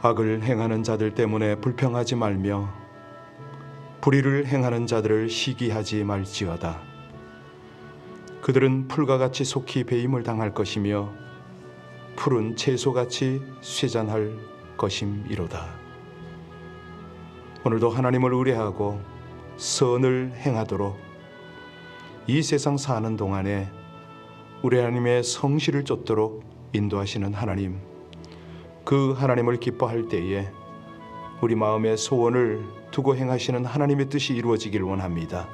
악을 행하는 자들 때문에 불평하지 말며 불의를 행하는 자들을 시기하지 말지어다. 그들은 풀과 같이 속히 배임을 당할 것이며 풀은 채소같이 쇠잔할 것임이로다. 오늘도 하나님을 의뢰하고 선을 행하도록 이 세상 사는 동안에 우리 하나님의 성실을 쫓도록 인도하시는 하나님, 그 하나님을 기뻐할 때에 우리 마음의 소원을 두고 행하시는 하나님의 뜻이 이루어지기를 원합니다.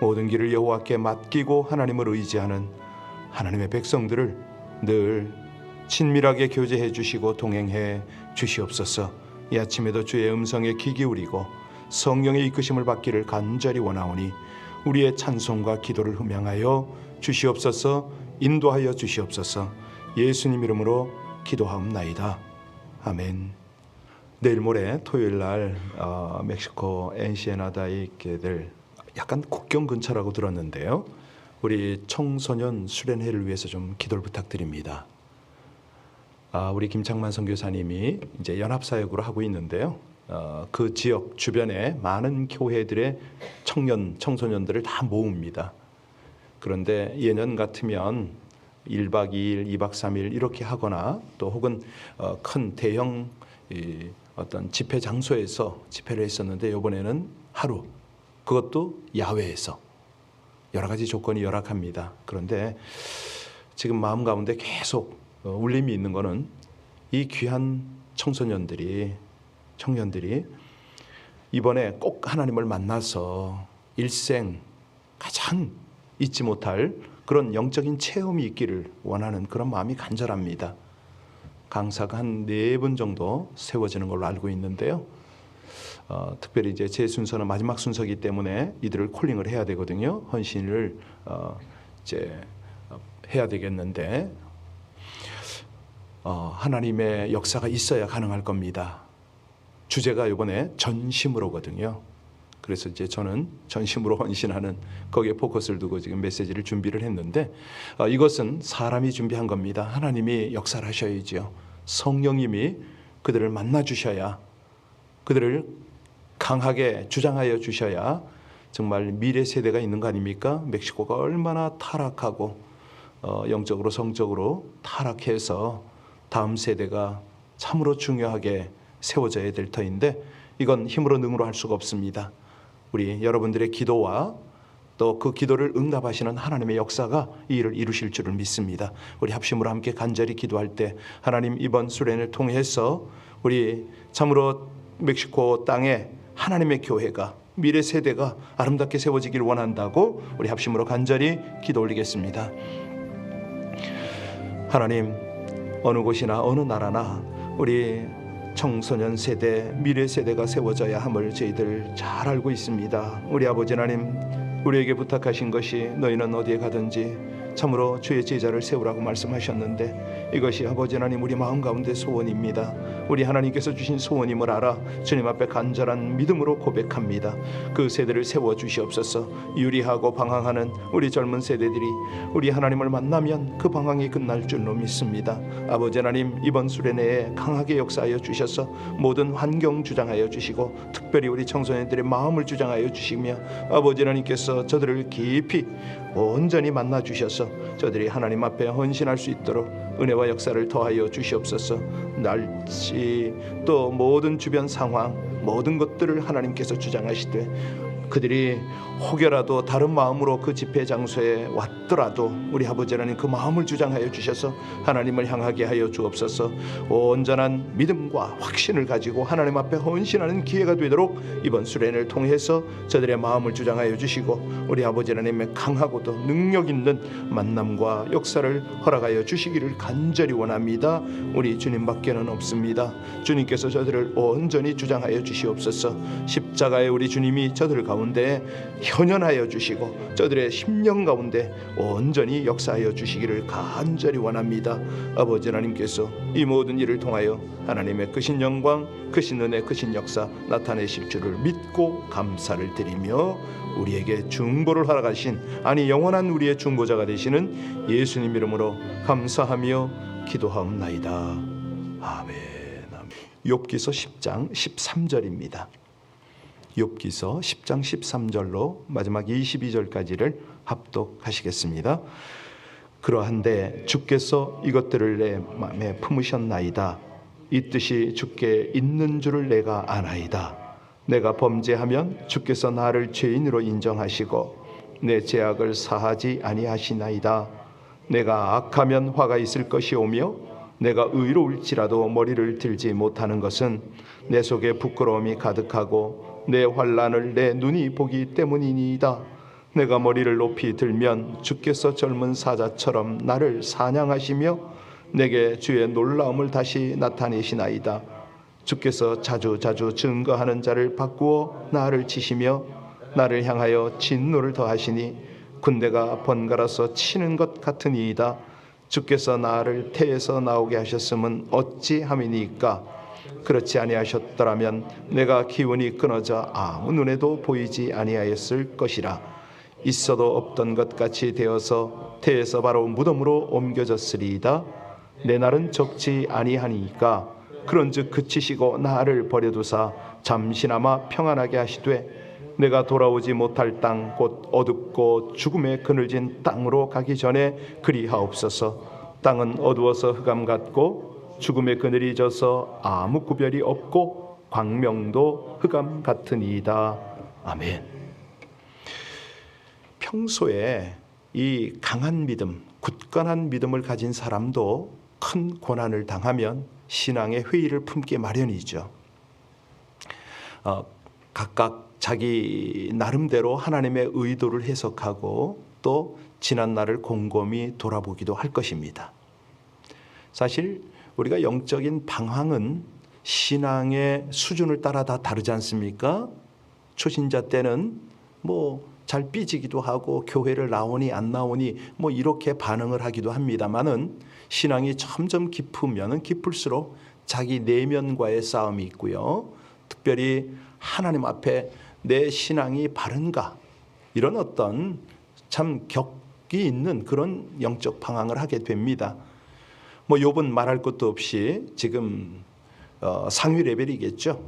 모든 길을 여호와께 맡기고 하나님을 의지하는 하나님의 백성들을 늘 친밀하게 교제해 주시고 동행해 주시옵소서. 이 아침에도 주의 음성에 귀 기울이고 성령의 이끄심을 받기를 간절히 원하오니 우리의 찬송과 기도를 흠양하여 주시옵소서. 인도하여 주시옵소서. 예수님 이름으로 기도하옵나이다. 아멘. 내일 모레 토요일 날 멕시코 엔시에나다에 있게 될 약간 국경 근처라고 들었는데요. 우리 청소년 수련회를 위해서 좀 기도를 부탁드립니다. 우리 김창만 선교사님이 이제 연합사역으로 하고 있는데요. 그 지역 주변에 많은 교회들의 청소년들을 다 모읍니다. 그런데 예년 같으면 1박 2일, 2박 3일 이렇게 하거나 또 혹은 큰 대형 어떤 집회 장소에서 집회를 했었는데 이번에는 하루, 그것도 야외에서 여러 가지 조건이 열악합니다. 그런데 지금 마음 가운데 계속 울림이 있는 거는 이 귀한 청년들이 이번에 꼭 하나님을 만나서 일생 가장 잊지 못할 그런 영적인 체험이 있기를 원하는 그런 마음이 간절합니다. 강사가 한 4분 정도 세워지는 걸로 알고 있는데요. 특별히 이제 제 순서는 마지막 순서이기 때문에 이들을 콜링을 해야 되거든요. 헌신을 이제 해야 되겠는데 하나님의 역사가 있어야 가능할 겁니다. 주제가 이번에 전심으로거든요. 그래서 이제 저는 전심으로 헌신하는 거기에 포커스를 두고 지금 메시지를 준비를 했는데 이것은 사람이 준비한 겁니다. 하나님이 역사를 하셔야지요. 성령님이 그들을 만나 주셔야, 그들을 강하게 주장하여 주셔야 정말 미래 세대가 있는 거 아닙니까? 멕시코가 얼마나 타락하고 영적으로 성적으로 타락해서 다음 세대가 참으로 중요하게 세워져야 될 터인데 이건 힘으로 능으로 할 수가 없습니다. 우리 여러분들의 기도와 또 그 기도를 응답하시는 하나님의 역사가 이 일을 이루실 줄을 믿습니다. 우리 합심으로 함께 간절히 기도할 때 하나님, 이번 수련을 통해서 우리 참으로 멕시코 땅에 하나님의 교회가, 미래 세대가 아름답게 세워지기를 원한다고 우리 합심으로 간절히 기도 올리겠습니다. 하나님, 어느 곳이나 어느 나라나 우리 청소년 세대, 미래 세대가 세워져야 함을 저희들 잘 알고 있습니다. 우리 아버지 하나님, 우리에게 부탁하신 것이 너희는 어디에 가든지 참으로 주의 제자를 세우라고 말씀하셨는데 이것이 아버지 하나님 우리 마음 가운데 소원입니다. 우리 하나님께서 주신 소원임을 알아 주님 앞에 간절한 믿음으로 고백합니다. 그 세대를 세워주시옵소서. 유리하고 방황하는 우리 젊은 세대들이 우리 하나님을 만나면 그 방황이 끝날 줄로 믿습니다. 아버지 하나님, 이번 수련회에 강하게 역사하여 주셔서 모든 환경 주장하여 주시고 특별히 우리 청소년들의 마음을 주장하여 주시며 아버지 하나님께서 저들을 깊이 온전히 만나 주셔서 저들이 하나님 앞에 헌신할 수 있도록 은혜와 역사를 더하여 주시옵소서. 날씨 또 모든 주변 상황 모든 것들을 하나님께서 주장하시되 그들이 혹여라도 다른 마음으로 그 집회 장소에 왔더라도 우리 아버지 하나님 그 마음을 주장하여 주셔서 하나님을 향하게 하여 주옵소서. 온전한 믿음과 확신을 가지고 하나님 앞에 헌신하는 기회가 되도록 이번 수련을 통해서 저들의 마음을 주장하여 주시고 우리 아버지 하나님의 강하고도 능력 있는 만남과 역사를 허락하여 주시기를 간절히 원합니다. 우리 주님밖에는 없습니다. 주님께서 저들을 온전히 주장하여 주시옵소서. 십자가의 우리 주님이 저들 가운데 현현하여 주시고 저들의 심령 가운데 온전히 역사하여 주시기를 간절히 원합니다. 아버지 하나님께서 이 모든 일을 통하여 하나님의 크신 영광, 크신 은혜, 크신 역사 나타내실 줄을 믿고 감사를 드리며 우리에게 중보를 허락하신 영원한 우리의 중보자가 되시는 예수님 이름으로 감사하며 기도하옵나이다. 아멘. 욥기서 10장 13절입니다. 욥기서 10장 13절로 마지막 22절까지를 합독하시겠습니다. 그러한데 주께서 이것들을 내 마음에 품으셨나이다. 이 뜻이 주께 있는 줄을 내가 아나이다. 내가 범죄하면 주께서 나를 죄인으로 인정하시고 내 죄악을 사하지 아니하시나이다. 내가 악하면 화가 있을 것이오며 내가 의로울지라도 머리를 들지 못하는 것은 내 속에 부끄러움이 가득하고 내 환난을 내 눈이 보기 때문이니이다. 내가 머리를 높이 들면 주께서 젊은 사자처럼 나를 사냥하시며 내게 주의 놀라움을 다시 나타내시나이다. 주께서 자주자주 증거하는 자를 바꾸어 나를 치시며 나를 향하여 진노를 더하시니 군대가 번갈아서 치는 것 같으니이다. 주께서 나를 태에서 나오게 하셨음은 어찌함이니까? 그렇지 아니하셨더라면 내가 기운이 끊어져 아무 눈에도 보이지 아니하였을 것이라. 있어도 없던 것 같이 되어서 태에서 바로 무덤으로 옮겨졌으리이다. 내 날은 적지 아니하니까 그런즉 그치시고 나를 버려두사 잠시나마 평안하게 하시되 내가 돌아오지 못할 땅 곧 어둡고 죽음에 그늘진 땅으로 가기 전에 그리하옵소서. 땅은 어두워서 흑암 같고 죽음의 그늘이 져서 아무 구별이 없고 광명도 흑암 같으니이다. 아멘. 평소에 이 강한 믿음, 굳건한 믿음을 가진 사람도 큰 고난을 당하면 신앙의 회의를 품기 마련이죠. 각각 자기 나름대로 하나님의 의도를 해석하고 또 지난 날을 곰곰이 돌아보기도 할 것입니다. 사실 우리가 영적인 방황은 신앙의 수준을 따라 다 다르지 않습니까? 초신자 때는 잘 삐지기도 하고 교회를 나오니 안 나오니 이렇게 반응을 하기도 합니다만은 신앙이 점점 깊으면 깊을수록 자기 내면과의 싸움이 있고요. 특별히 하나님 앞에 내 신앙이 바른가 이런 어떤 참 격이 있는 그런 영적 방황을 하게 됩니다. 욥은 말할 것도 없이 지금 상위 레벨이겠죠.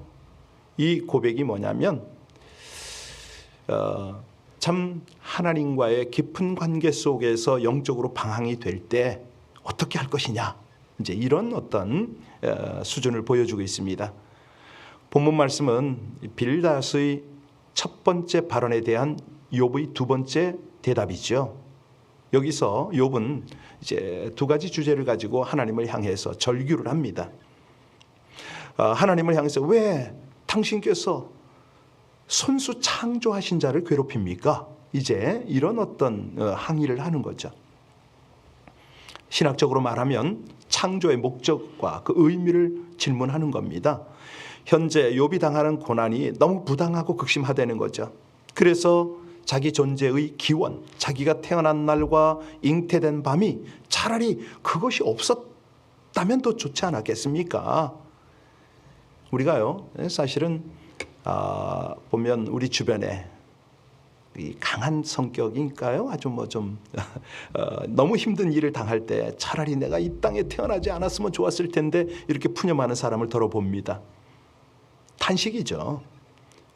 이 고백이 뭐냐면 참 하나님과의 깊은 관계 속에서 영적으로 방황이 될 때 어떻게 할 것이냐 이제 이런 어떤 수준을 보여주고 있습니다. 본문 말씀은 빌닷의 첫 번째 발언에 대한 욥의 두 번째 대답이죠. 여기서 욥은 이제 두 가지 주제를 가지고 하나님을 향해서 절규를 합니다. 하나님을 향해서 왜 당신께서 손수 창조하신 자를 괴롭힙니까? 이제 이런 어떤 항의를 하는 거죠. 신학적으로 말하면 창조의 목적과 그 의미를 질문하는 겁니다. 현재 욥이 당하는 고난이 너무 부당하고 극심하다는 거죠. 그래서 자기 존재의 기원, 자기가 태어난 날과 잉태된 밤이 차라리 그것이 없었다면 더 좋지 않았겠습니까? 우리가요, 사실은 보면 우리 주변에 이 강한 성격인가요? 아주 너무 힘든 일을 당할 때 차라리 내가 이 땅에 태어나지 않았으면 좋았을 텐데 이렇게 푸념하는 사람을 덜어봅니다. 탄식이죠.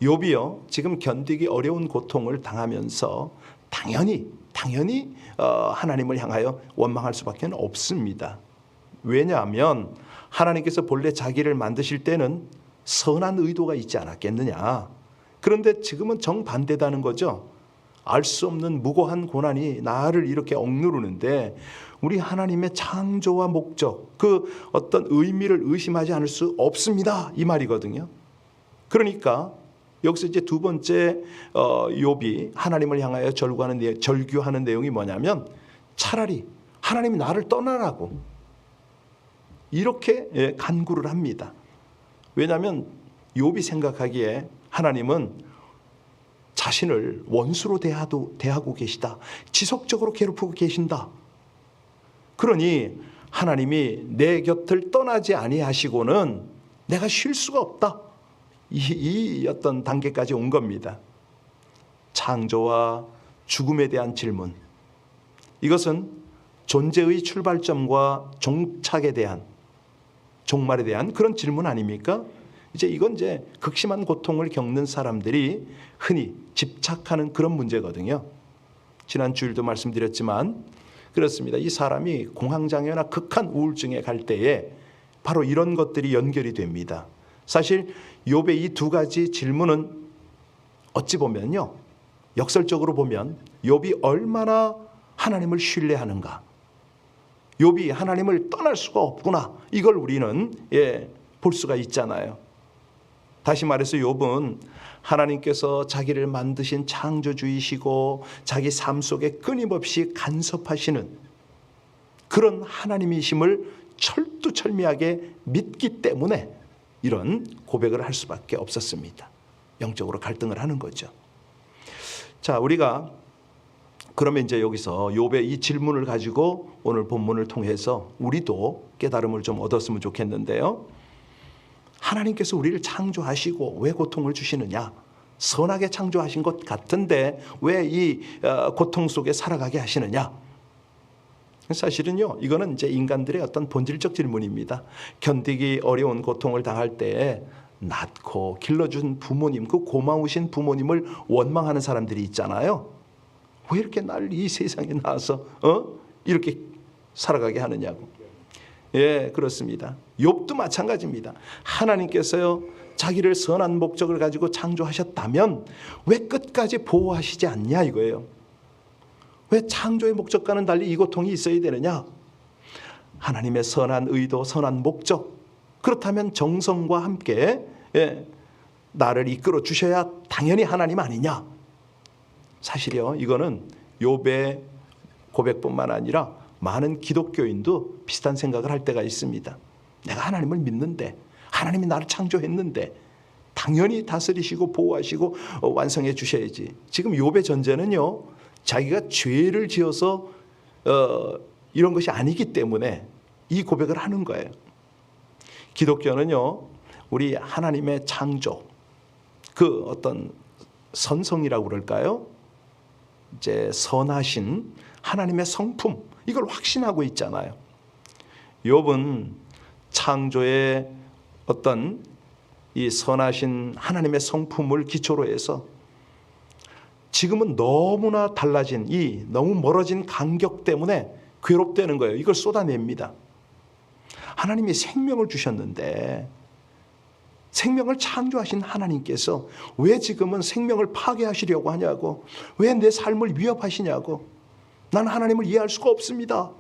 욥이요 지금 견디기 어려운 고통을 당하면서 당연히 하나님을 향하여 원망할 수밖에 없습니다. 왜냐하면 하나님께서 본래 자기를 만드실 때는 선한 의도가 있지 않았겠느냐. 그런데 지금은 정반대다는 거죠. 알 수 없는 무고한 고난이 나를 이렇게 억누르는데 우리 하나님의 창조와 목적, 그 어떤 의미를 의심하지 않을 수 없습니다. 이 말이거든요. 그러니까 여기서 이제 두 번째 욥이 하나님을 향하여 절규하는 내용이 뭐냐면 차라리 하나님이 나를 떠나라고 이렇게 간구를 합니다. 왜냐하면 욥이 생각하기에 하나님은 자신을 원수로 대하고 계시다. 지속적으로 괴롭히고 계신다. 그러니 하나님이 내 곁을 떠나지 아니하시고는 내가 쉴 수가 없다. 이 어떤 단계까지 온 겁니다. 창조와 죽음에 대한 질문. 이것은 존재의 출발점과 종착에 대한 종말에 대한 그런 질문 아닙니까? 이건 극심한 고통을 겪는 사람들이 흔히 집착하는 그런 문제거든요. 지난 주일도 말씀드렸지만 그렇습니다. 이 사람이 공황장애나 극한 우울증에 갈 때에 바로 이런 것들이 연결이 됩니다. 사실 욥의 이 두 가지 질문은 어찌 보면요, 역설적으로 보면 욥이 얼마나 하나님을 신뢰하는가, 욥이 하나님을 떠날 수가 없구나, 이걸 우리는 볼 수가 있잖아요. 다시 말해서 욥은 하나님께서 자기를 만드신 창조주이시고 자기 삶 속에 끊임없이 간섭하시는 그런 하나님이심을 철두철미하게 믿기 때문에 이런 고백을 할 수밖에 없었습니다. 영적으로 갈등을 하는 거죠. 자, 우리가 그러면 여기서 욥의 이 질문을 가지고 오늘 본문을 통해서 우리도 깨달음을 좀 얻었으면 좋겠는데요. 하나님께서 우리를 창조하시고 왜 고통을 주시느냐? 선하게 창조하신 것 같은데 왜 이 고통 속에 살아가게 하시느냐? 사실은요, 이거는 인간들의 어떤 본질적 질문입니다. 견디기 어려운 고통을 당할 때에 낳고 길러준 부모님, 그 고마우신 부모님을 원망하는 사람들이 있잖아요. 왜 이렇게 나를 이 세상에 낳아서 이렇게 살아가게 하느냐고. 그렇습니다. 욥도 마찬가지입니다. 하나님께서요, 자기를 선한 목적을 가지고 창조하셨다면 왜 끝까지 보호하시지 않냐 이거예요. 왜 창조의 목적과는 달리 이 고통이 있어야 되느냐? 하나님의 선한 의도, 선한 목적, 그렇다면 정성과 함께 나를 이끌어 주셔야 당연히 하나님 아니냐? 사실요, 이거는 욥의 고백뿐만 아니라 많은 기독교인도 비슷한 생각을 할 때가 있습니다. 내가 하나님을 믿는데, 하나님이 나를 창조했는데 당연히 다스리시고 보호하시고 완성해 주셔야지. 지금 욥의 전제는요, 자기가 죄를 지어서 이런 것이 아니기 때문에 이 고백을 하는 거예요. 기독교는요, 우리 하나님의 창조, 그 어떤 선성이라고 그럴까요? 선하신 하나님의 성품, 이걸 확신하고 있잖아요. 욥은 창조의 어떤 이 선하신 하나님의 성품을 기초로 해서 지금은 너무나 달라진 이 너무 멀어진 간격 때문에 괴롭다는 거예요. 이걸 쏟아냅니다. 하나님이 생명을 주셨는데 생명을 창조하신 하나님께서 왜 지금은 생명을 파괴하시려고 하냐고, 왜 내 삶을 위협하시냐고, 나는 하나님을 이해할 수가 없습니다.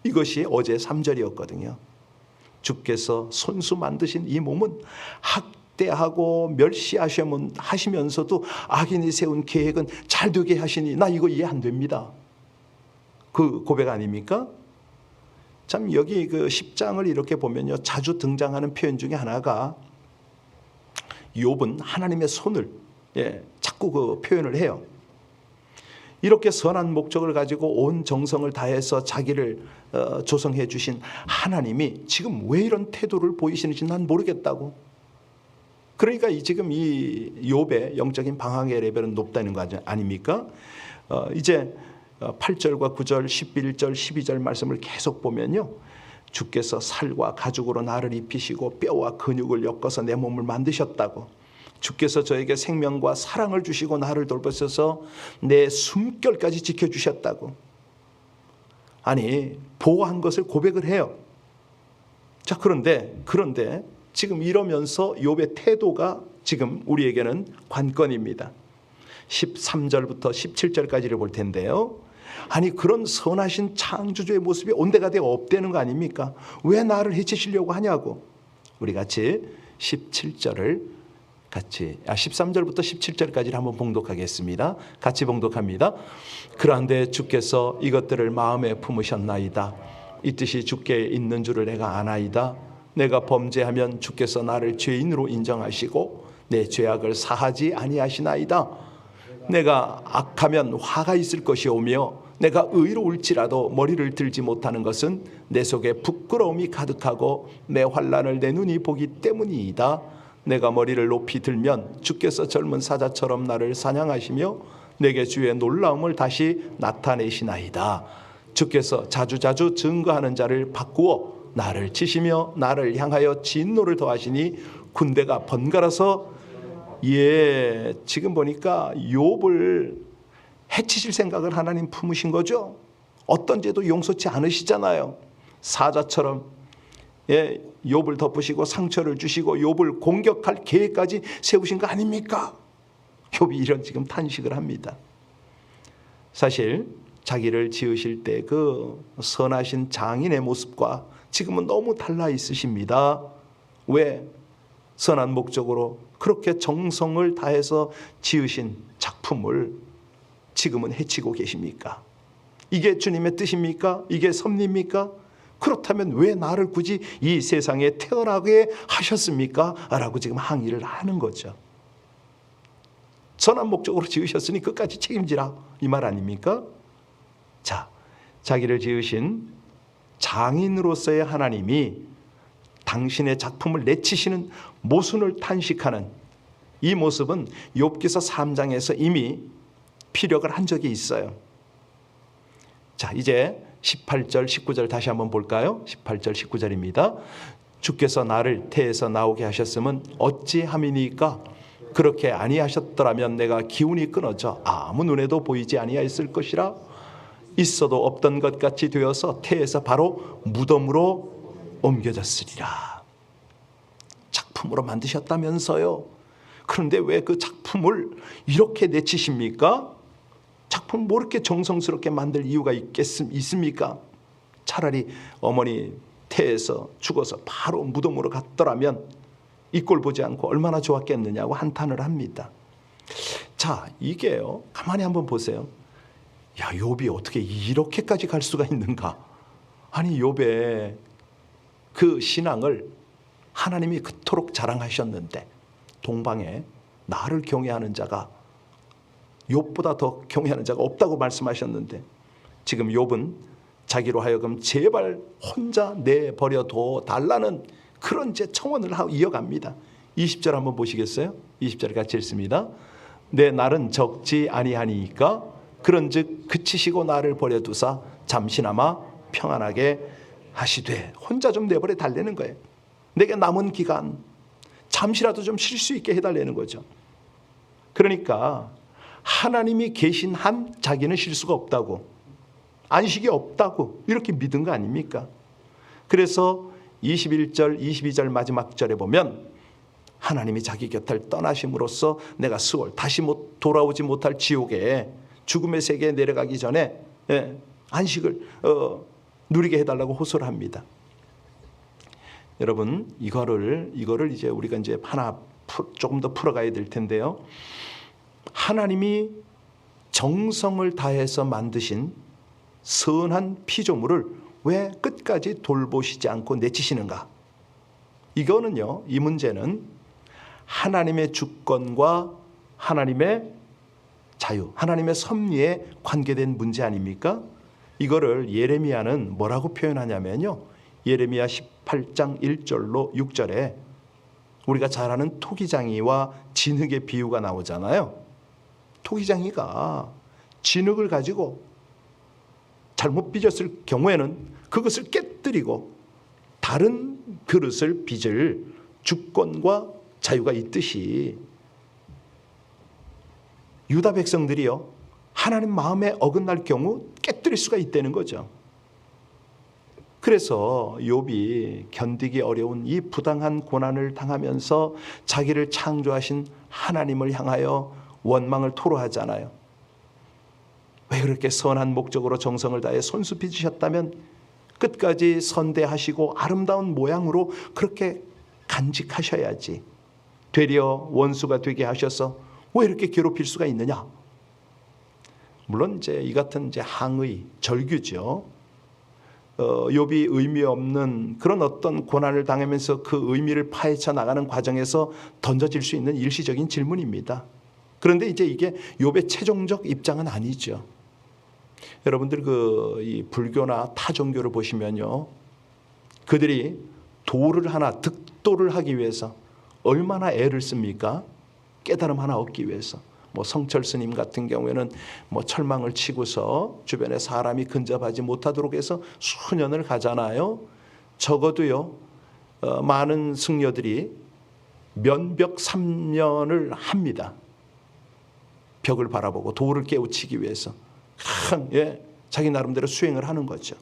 이것이 어제 3절이었거든요. 주께서 손수 만드신 이 몸은 학대하고 멸시하시면서도 악인이 세운 계획은 잘 되게 하시니 나 이거 이해 안 됩니다. 그 고백 아닙니까? 참, 여기 그 10장을 이렇게 보면요, 자주 등장하는 표현 중에 하나가 욥은 하나님의 손을 자꾸 그 표현을 해요. 이렇게 선한 목적을 가지고 온 정성을 다해서 자기를 조성해 주신 하나님이 지금 왜 이런 태도를 보이시는지 난 모르겠다고. 그러니까 지금 이 욥의 영적인 방황의 레벨은 높다는 거 아닙니까? 이제 8절과 9절, 11절, 12절 말씀을 계속 보면요, 주께서 살과 가죽으로 나를 입히시고 뼈와 근육을 엮어서 내 몸을 만드셨다고. 주께서 저에게 생명과 사랑을 주시고 나를 돌보셔서 내 숨결까지 지켜주셨다고. 아니, 보호한 것을 고백을 해요. 자, 그런데 지금 이러면서 욥의 태도가 지금 우리에게는 관건입니다. 13절부터 17절까지를 볼 텐데요. 아니, 그런 선하신 창조주의 모습이 온데가데 없다는 거 아닙니까? 왜 나를 해치시려고 하냐고. 우리 같이 13절부터 17절까지를 한번 봉독하겠습니다. 같이 봉독합니다. 그런데 주께서 이것들을 마음에 품으셨나이다. 이 뜻이 주께 있는 줄을 내가 아나이다. 내가 범죄하면 주께서 나를 죄인으로 인정하시고 내 죄악을 사하지 아니하시나이다. 내가 악하면 화가 있을 것이오며 내가 의로울지라도 머리를 들지 못하는 것은 내 속에 부끄러움이 가득하고 내 환난을 내 눈이 보기 때문이다. 내가 머리를 높이 들면 주께서 젊은 사자처럼 나를 사냥하시며 내게 주의 놀라움을 다시 나타내시나이다. 주께서 자주자주 증거하는 자를 바꾸어 나를 치시며 나를 향하여 진노를 더하시니 군대가 번갈아서 지금 보니까 욥을 해치실 생각을 하나님 품으신 거죠. 어떤 죄도 용서치 않으시잖아요. 사자처럼 욥을 덮으시고 상처를 주시고 욥을 공격할 계획까지 세우신 거 아닙니까? 욥이 이런 지금 탄식을 합니다. 사실 자기를 지으실 때 그 선하신 장인의 모습과 지금은 너무 달라 있으십니다. 왜? 선한 목적으로 그렇게 정성을 다해서 지으신 작품을 지금은 해치고 계십니까? 이게 주님의 뜻입니까? 이게 섭리입니까? 그렇다면 왜 나를 굳이 이 세상에 태어나게 하셨습니까? 라고 지금 항의를 하는 거죠. 선한 목적으로 지으셨으니 끝까지 책임지라, 이 말 아닙니까? 자, 자기를 지으신 장인으로서의 하나님이 당신의 작품을 내치시는 모순을 탄식하는 이 모습은 욥기서 3장에서 이미 피력을 한 적이 있어요. 자, 이제 18절 19절 다시 한번 볼까요? 18절 19절입니다. 주께서 나를 태에서 나오게 하셨음은 어찌함이니까? 그렇게 아니하셨더라면 내가 기운이 끊어져 아무 눈에도 보이지 아니하였을 것이라. 있어도 없던 것 같이 되어서 태에서 바로 무덤으로 옮겨졌으리라. 작품으로 만드셨다면서요. 그런데 왜 그 작품을 이렇게 내치십니까? 작품 뭐 이렇게 정성스럽게 만들 이유가 있습니까? 차라리 어머니 태에서 죽어서 바로 무덤으로 갔더라면 이 꼴 보지 않고 얼마나 좋았겠느냐고 한탄을 합니다. 자, 이게요, 가만히 한번 보세요. 야, 욥이 어떻게 이렇게까지 갈 수가 있는가? 아니, 욥의 그 신앙을 하나님이 그토록 자랑하셨는데 동방에 나를 경외하는 자가, 욥보다 더 경외하는 자가 없다고 말씀하셨는데 지금 욥은 자기로 하여금 제발 혼자 내버려둬 달라는 그런 제 청원을 이어갑니다. 20절 한번 보시겠어요? 20절 같이 읽습니다. 내 날은 적지 아니하니까 그런즉 그치시고 나를 버려두사 잠시나마 평안하게 하시되. 혼자 좀 내버려 달라는 거예요. 내게 남은 기간 잠시라도 좀 쉴 수 있게 해달라는 거죠. 그러니까 하나님이 계신 한 자기는 쉴 수가 없다고, 안식이 없다고 이렇게 믿은 거 아닙니까? 그래서 21절 22절 마지막 절에 보면 하나님이 자기 곁을 떠나심으로써 내가 수월 다시 돌아오지 못할 지옥에 죽음의 세계에 내려가기 전에 안식을 누리게 해달라고 호소를 합니다. 여러분, 이거를 이제 우리가 이제 하나 조금 더 풀어가야 될 텐데요. 하나님이 정성을 다해서 만드신 선한 피조물을 왜 끝까지 돌보시지 않고 내치시는가? 이거는요, 이 문제는 하나님의 주권과 하나님의 자유, 하나님의 섭리에 관계된 문제 아닙니까? 이거를 예레미야는 뭐라고 표현하냐면요, 예레미야 18장 1절로 6절에 우리가 잘 아는 토기장이와 진흙의 비유가 나오잖아요. 토기장이가 진흙을 가지고 잘못 빚었을 경우에는 그것을 깨뜨리고 다른 그릇을 빚을 주권과 자유가 있듯이 유다 백성들이요, 하나님 마음에 어긋날 경우 깨뜨릴 수가 있다는 거죠. 그래서 욥이 견디기 어려운 이 부당한 고난을 당하면서 자기를 창조하신 하나님을 향하여 원망을 토로하잖아요. 왜 그렇게 선한 목적으로 정성을 다해 손수 빚으셨다면 끝까지 선대하시고 아름다운 모양으로 그렇게 간직하셔야지. 되려 원수가 되게 하셔서 왜 이렇게 괴롭힐 수가 있느냐? 물론 이제 이 같은 이제 항의, 절규죠. 욥이 의미 없는 그런 어떤 고난을 당하면서 그 의미를 파헤쳐 나가는 과정에서 던져질 수 있는 일시적인 질문입니다. 그런데 이제 이게 욥의 최종적 입장은 아니죠. 여러분들 이 불교나 타 종교를 보시면요, 그들이 도를 하나, 득도를 하기 위해서 얼마나 애를 씁니까? 깨달음 하나 얻기 위해서. 성철 스님 같은 경우에는 철망을 치고서 주변에 사람이 근접하지 못하도록 해서 수년을 가잖아요. 적어도요 많은 승려들이 면벽 3년을 합니다. 벽을 바라보고 돌을 깨우치기 위해서 자기 나름대로 수행을 하는 거죠.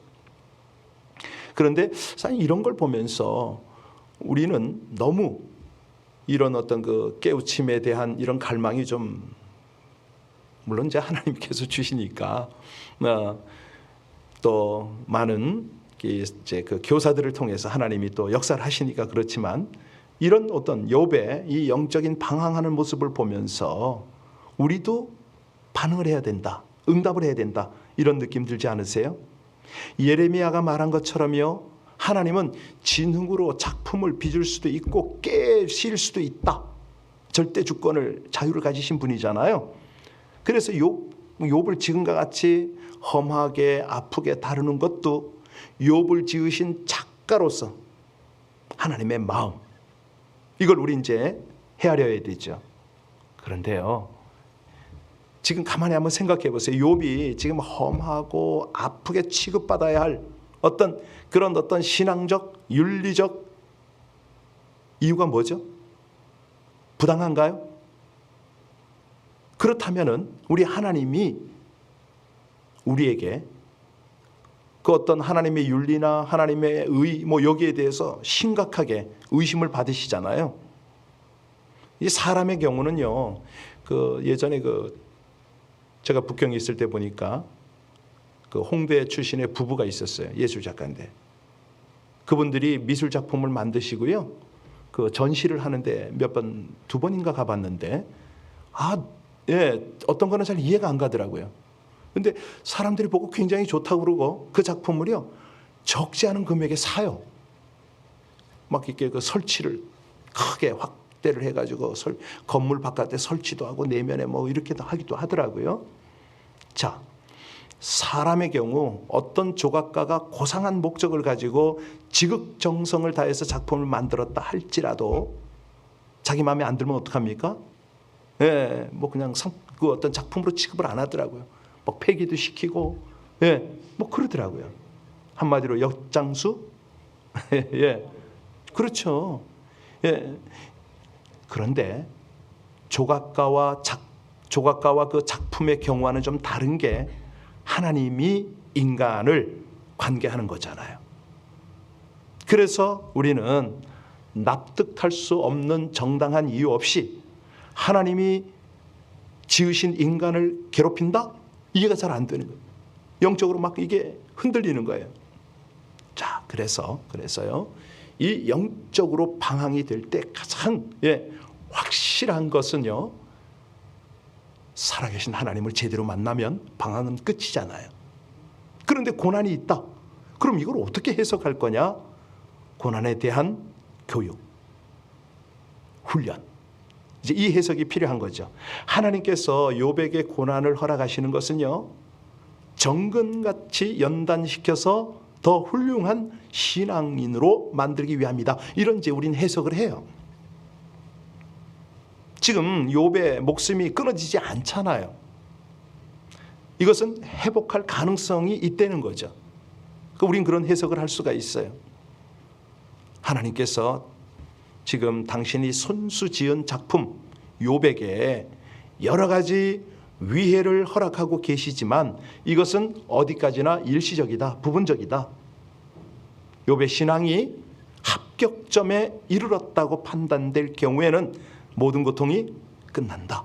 그런데 사실 이런 걸 보면서 우리는 너무 이런 어떤 그 깨우침에 대한 이런 갈망이 좀, 물론 이제 하나님께서 주시니까 또 많은 이제 그 교사들을 통해서 하나님이 또 역사를 하시니까 그렇지만, 이런 어떤 욥의 이 영적인 방황하는 모습을 보면서 우리도 반응을 해야 된다, 응답을 해야 된다, 이런 느낌 들지 않으세요? 예레미야가 말한 것처럼요, 하나님은 진흙으로 작품을 빚을 수도 있고 깨실 수도 있다. 절대 주권을, 자유를 가지신 분이잖아요. 그래서 욥을 지금과 같이 험하게 아프게 다루는 것도 욥을 지으신 작가로서 하나님의 마음, 이걸 우리 이제 헤아려야 되죠. 그런데요, 지금 가만히 한번 생각해 보세요. 욥이 지금 험하고 아프게 취급받아야 할 어떤 그런 어떤 신앙적, 윤리적 이유가 뭐죠? 부당한가요? 그렇다면은 우리 하나님이 우리에게 그 어떤 하나님의 윤리나 하나님의 의, 여기에 대해서 심각하게 의심을 받으시잖아요. 이 사람의 경우는요, 그 예전에 제가 북경에 있을 때 보니까 그 홍대 출신의 부부가 있었어요. 예술 작가인데 그분들이 미술 작품을 만드시고요, 그 전시를 하는데 두 번인가 가봤는데 어떤 거는 잘 이해가 안 가더라고요. 근데 사람들이 보고 굉장히 좋다고 그러고 그 작품을요 적지 않은 금액에 사요. 막 이렇게 그 설치를 크게 확대를 해가지고 건물 바깥에 설치도 하고 내면에 이렇게도 하기도 하더라고요. 자, 사람의 경우 어떤 조각가가 고상한 목적을 가지고 지극정성을 다해서 작품을 만들었다 할지라도 자기 마음에 안 들면 어떡합니까? 그냥 그 어떤 작품으로 취급을 안 하더라고요. 폐기도 시키고, 그러더라고요. 한마디로 역장수? 그렇죠. 그런데 조각가와 그 작품의 경우와는 좀 다른 게 하나님이 인간을 관계하는 거잖아요. 그래서 우리는 납득할 수 없는 정당한 이유 없이 하나님이 지으신 인간을 괴롭힌다? 이해가 잘 안 되는 거예요. 영적으로 막 이게 흔들리는 거예요. 자, 그래서요, 이 영적으로 방황이 될 때 가장 확실한 것은요, 살아계신 하나님을 제대로 만나면 방황은 끝이잖아요. 그런데 고난이 있다. 그럼 이걸 어떻게 해석할 거냐? 고난에 대한 교육, 훈련, 이제 이 해석이 필요한 거죠. 하나님께서 욥에게 고난을 허락하시는 것은요, 정근같이 연단시켜서 더 훌륭한 신앙인으로 만들기 위함이다. 이런 이제 우리는 해석을 해요. 지금 욥의 목숨이 끊어지지 않잖아요. 이것은 회복할 가능성이 있다는 거죠. 우린 그런 해석을 할 수가 있어요. 하나님께서 지금 당신이 손수 지은 작품 욥에게 여러 가지 위해를 허락하고 계시지만 이것은 어디까지나 일시적이다, 부분적이다. 욥의 신앙이 합격점에 이르렀다고 판단될 경우에는 모든 고통이 끝난다.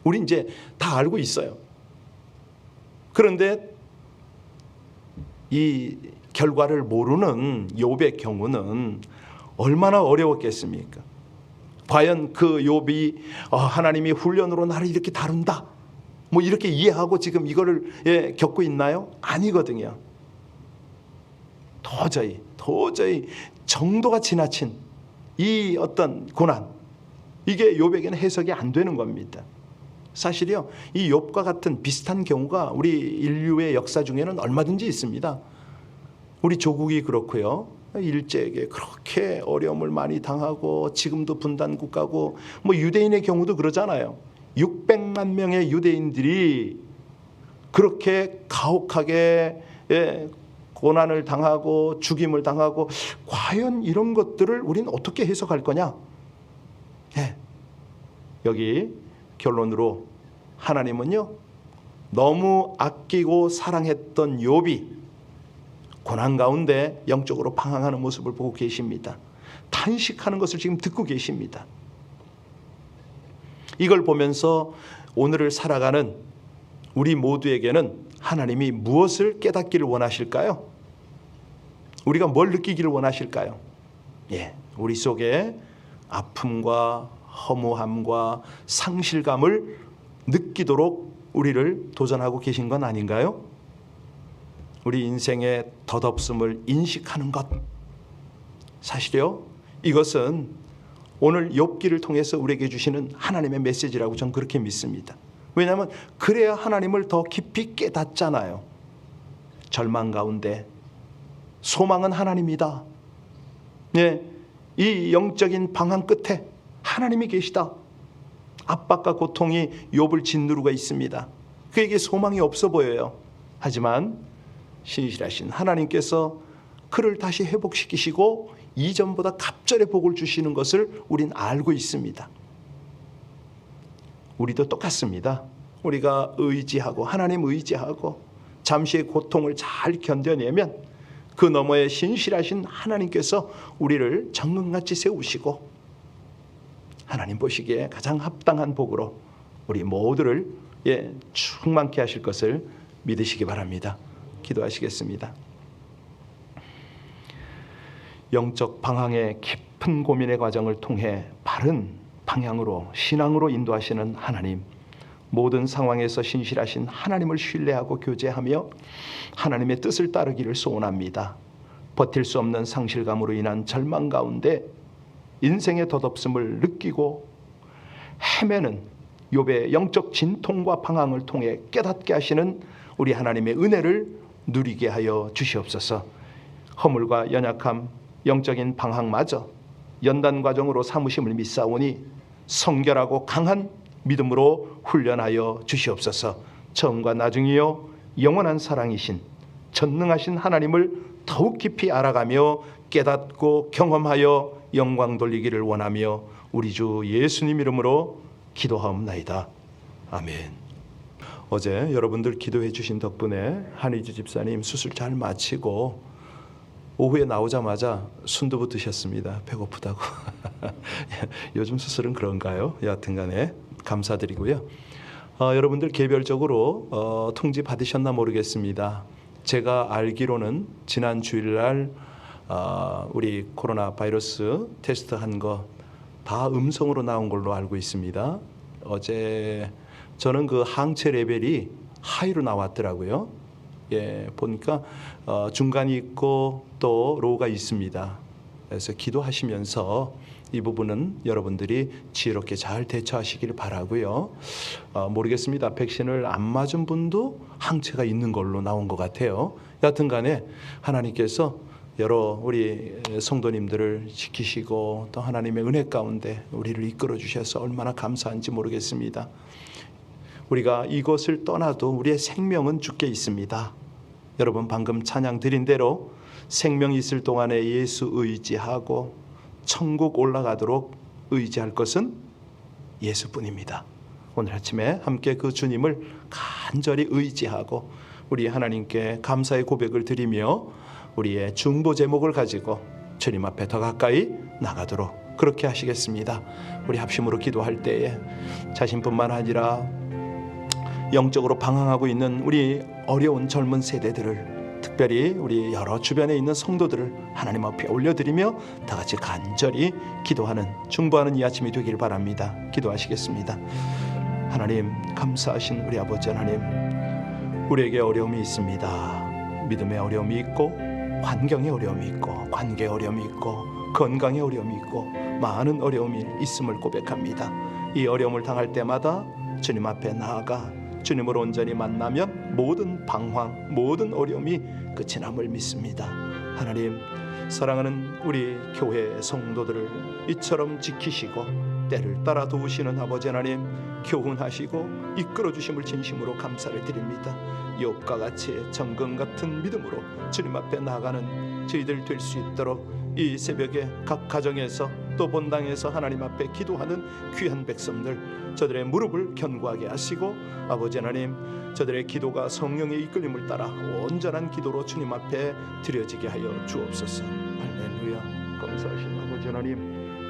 우리 이제 다 알고 있어요. 그런데 이 결과를 모르는 욥의 경우는 얼마나 어려웠겠습니까? 과연 그 욥이 하나님이 훈련으로 나를 이렇게 다룬다, 이렇게 이해하고 지금 이거를 겪고 있나요? 아니거든요. 도저히 정도가 지나친 이 어떤 고난, 이게 욥에게는 해석이 안 되는 겁니다. 사실이요, 이 욥과 같은 비슷한 경우가 우리 인류의 역사 중에는 얼마든지 있습니다. 우리 조국이 그렇고요, 일제에게 그렇게 어려움을 많이 당하고 지금도 분단 국가고, 유대인의 경우도 그러잖아요. 600만 명의 유대인들이 그렇게 가혹하게 고난을 당하고 죽임을 당하고 과연 이런 것들을 우린 어떻게 해석할 거냐? 예. 여기 결론으로 하나님은요, 너무 아끼고 사랑했던 욥이 고난 가운데 영적으로 방황하는 모습을 보고 계십니다. 탄식하는 것을 지금 듣고 계십니다. 이걸 보면서 오늘을 살아가는 우리 모두에게는 하나님이 무엇을 깨닫기를 원하실까요? 우리가 뭘 느끼기를 원하실까요? 예, 우리 속에 아픔과 허무함과 상실감을 느끼도록 우리를 도전하고 계신 건 아닌가요? 우리 인생의 덧없음을 인식하는 것, 사실요, 이것은 오늘 욥기를 통해서 우리에게 주시는 하나님의 메시지라고 저는 그렇게 믿습니다. 왜냐하면 그래야 하나님을 더 깊이 깨닫잖아요. 절망 가운데 소망은 하나님이다. 예, 이 영적인 방황 끝에 하나님이 계시다. 압박과 고통이 욥을 짓누르고 있습니다. 그에게 소망이 없어 보여요. 하지만 신실하신 하나님께서 그를 다시 회복시키시고 이전보다 갑절의 복을 주시는 것을 우린 알고 있습니다. 우리도 똑같습니다. 우리가 의지하고 하나님 의지하고 잠시의 고통을 잘 견뎌내면 그 너머에 신실하신 하나님께서 우리를 정금같이 세우시고 하나님 보시기에 가장 합당한 복으로 우리 모두를 충만케 하실 것을 믿으시기 바랍니다. 기도하시겠습니다. 영적 방황의 깊은 고민의 과정을 통해 바른 방향으로 신앙으로 인도하시는 하나님, 모든 상황에서 신실하신 하나님을 신뢰하고 교제하며 하나님의 뜻을 따르기를 소원합니다. 버틸 수 없는 상실감으로 인한 절망 가운데 인생의 덧없음을 느끼고 헤매는 욥의 영적 진통과 방황을 통해 깨닫게 하시는 우리 하나님의 은혜를 누리게 하여 주시옵소서. 허물과 연약함, 영적인 방황마저 연단 과정으로 삼으심을 믿사오니 성결하고 강한 믿음으로 훈련하여 주시옵소서. 처음과 나중이요 영원한 사랑이신 전능하신 하나님을 더욱 깊이 알아가며 깨닫고 경험하여 영광 돌리기를 원하며 우리 주 예수님 이름으로 기도하옵나이다. 아멘. 어제 여러분들 기도해 주신 덕분에 한희주 집사님 수술 잘 마치고 오후에 나오자마자 순두부 드셨습니다. 배고프다고. 요즘 수술은 그런가요? 여하튼간에 감사드리고요. 여러분들 개별적으로 통지 받으셨나 모르겠습니다. 제가 알기로는 지난 주일날 우리 코로나 바이러스 테스트한 거 다 음성으로 나온 걸로 알고 있습니다. 어제 저는 그 항체 레벨이 하이로 나왔더라고요. 예, 보니까 중간이 있고 또 로우가 있습니다. 그래서 기도하시면서 이 부분은 여러분들이 지혜롭게 잘 대처하시기를 바라고요. 모르겠습니다. 백신을 안 맞은 분도 항체가 있는 걸로 나온 것 같아요. 여하튼 간에 하나님께서 여러 우리 성도님들을 지키시고 또 하나님의 은혜 가운데 우리를 이끌어 주셔서 얼마나 감사한지 모르겠습니다. 우리가 이것을 떠나도 우리의 생명은 주께 있습니다. 여러분 방금 찬양 드린 대로 생명 있을 동안에 예수 의지하고 천국 올라가도록 의지할 것은 예수뿐입니다. 오늘 아침에 함께 그 주님을 간절히 의지하고 우리 하나님께 감사의 고백을 드리며 우리의 중보 제목을 가지고 주님 앞에 더 가까이 나가도록 그렇게 하시겠습니다. 우리 합심으로 기도할 때에 자신뿐만 아니라 영적으로 방황하고 있는 우리 어려운 젊은 세대들을, 특별히 우리 여러 주변에 있는 성도들을 하나님 앞에 올려드리며 다 같이 간절히 기도하는 중보하는 이 아침이 되길 바랍니다. 기도하시겠습니다. 하나님, 감사하신 우리 아버지 하나님, 우리에게 어려움이 있습니다. 믿음의 어려움이 있고 환경의 어려움이 있고 관계의 어려움이 있고 건강의 어려움이 있고 많은 어려움이 있음을 고백합니다. 이 어려움을 당할 때마다 주님 앞에 나아가 주님을 온전히 만나면 모든 방황, 모든 어려움이 끝이 남을 믿습니다. 하나님, 사랑하는 우리 교회 성도들을 이처럼 지키시고 때를 따라 도우시는 아버지 하나님, 교훈하시고 이끌어 주심을 진심으로 감사를 드립니다. 욥과 같이 정금 같은 믿음으로 주님 앞에 나아가는 저희들 될 수 있도록 이 새벽에 각 가정에서 또 본당에서 하나님 앞에 기도하는 귀한 백성들, 저들의 무릎을 견고하게 하시고 아버지 하나님, 저들의 기도가 성령의 이끌림을 따라 온전한 기도로 주님 앞에 드려지게 하여 주옵소서. 할렐루야. 감사하신 아버지 하나님,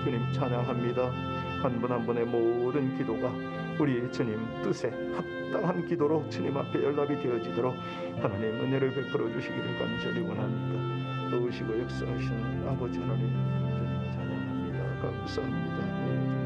주님 찬양합니다. 한 분 한 분의 모든 기도가 우리 주님 뜻에 합당한 기도로 주님 앞에 연락이 되어지도록 하나님 은혜를 베풀어 주시기를 간절히 원합니다. 도우시고 역사하시는 아버지 하나님, 주님 찬양합니다. 감사합니다.